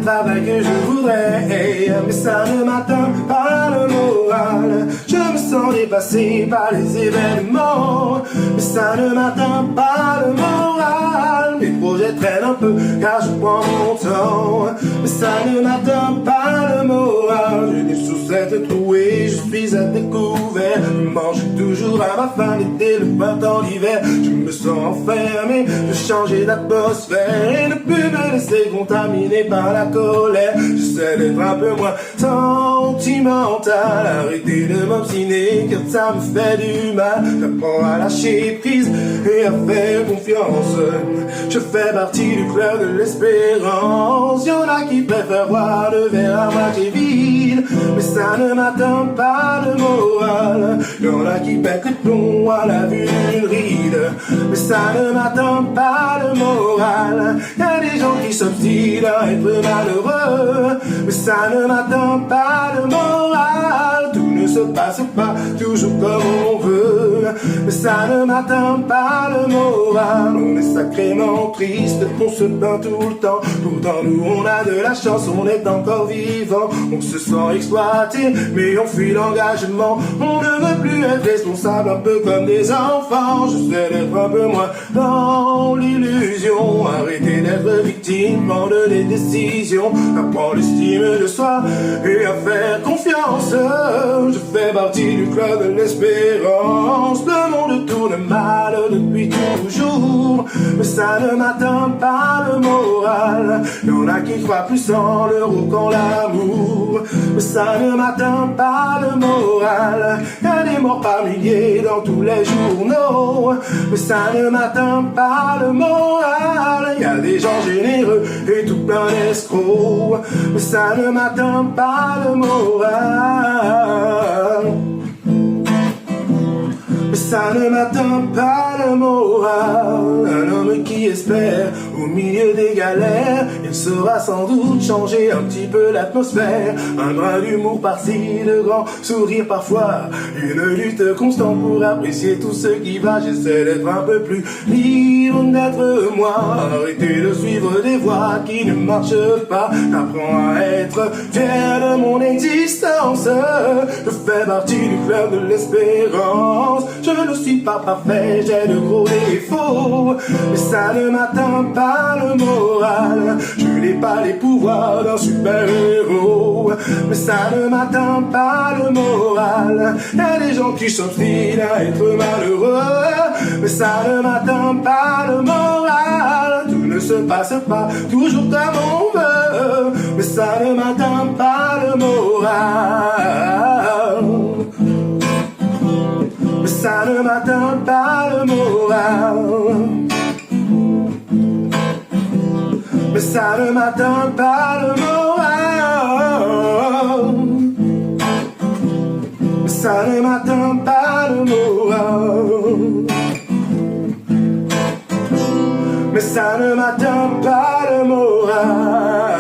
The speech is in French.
le travail que je voudrais, mais ça ne m'atteint pas le moral. Je me sens dépassé par les événements, mais ça ne m'atteint pas le moral. Mes projets traînent un peu car je prends mon temps, mais ça ne m'atteint pas le moral. J'ai des chaussettes trouées, je suis à découvert. Je mange toujours à ma faim, l'été, le printemps, l'hiver. Je me sens enfermé, je changer d'atmosphère et ne plus me laisser contaminer par la colère. J'essaie d'être un peu moins sentimental, arrêter de m'obstiner car ça me fait du mal. J'apprends à lâcher prise et à faire confiance. Je fais partie du club de l'espérance. Y'en a qui préfèrent voir le verre à moitié vide, mais ça ne m'atteint pas le moral. Y'en a qui pètent le plomb à la vue d'une ride, mais ça ne m'atteint pas le moral. Y'a des gens qui s'obstinent à être malheureux, mais ça ne m'atteint pas le moral. Tout ne se passe pas toujours comme on veut, mais ça ne m'atteint pas le moral. On est sacrément triste, on se plaint tout le temps. Pourtant nous on a de la chance, on est encore vivant. On se sent exploité, mais on fuit l'engagement. On ne veut plus être responsable, un peu comme des enfants. J'essaie d'être un peu moins dans l'illusion, arrêter d'être victime, prendre des décisions, apprendre l'estime de soi et à faire confiance. Je fais partie du club de l'espérance. Le monde tourne mal depuis toujours, mais ça ne m'atteint pas le moral. Y'en a qui croient plus en l'euro qu'en l'amour, mais ça ne m'atteint pas le moral. Y'a des morts par milliers dans tous les journaux, mais ça ne m'atteint pas le moral. Y'a des gens généreux et tout plein d'escrocs, mais ça ne m'atteint pas le moral. Mais ça ne m'atteint pas le moral. Un homme qui espère au milieu des galères, il saura sans doute changer un petit peu l'atmosphère. Un brin d'humour par-ci, de grands sourires parfois, une lutte constante pour apprécier tout ce qui va. J'essaie d'être un peu plus libre, d'être moi, arrêter de suivre des voies qui ne marchent pas. J'apprends à être fier de mon existence. Je fais partie du club de l'espérance. Je ne suis pas parfait, j'ai de gros défauts, mais ça ne m'atteint pas le moral. Je n'ai pas les pouvoirs d'un super-héros, mais ça ne m'atteint pas le moral. Y'a des gens qui s'obstinent à être malheureux, mais ça ne m'atteint pas le moral. Tout ne se passe pas toujours comme on veut, mais ça ne m'atteint pas le moral. Mais ça ne m'atteint pas le moral. Mais ça ne m'atteint pas le moral. Mais ça ne m'atteint pas le moral. Mais ça ne m'atteint pas le moral.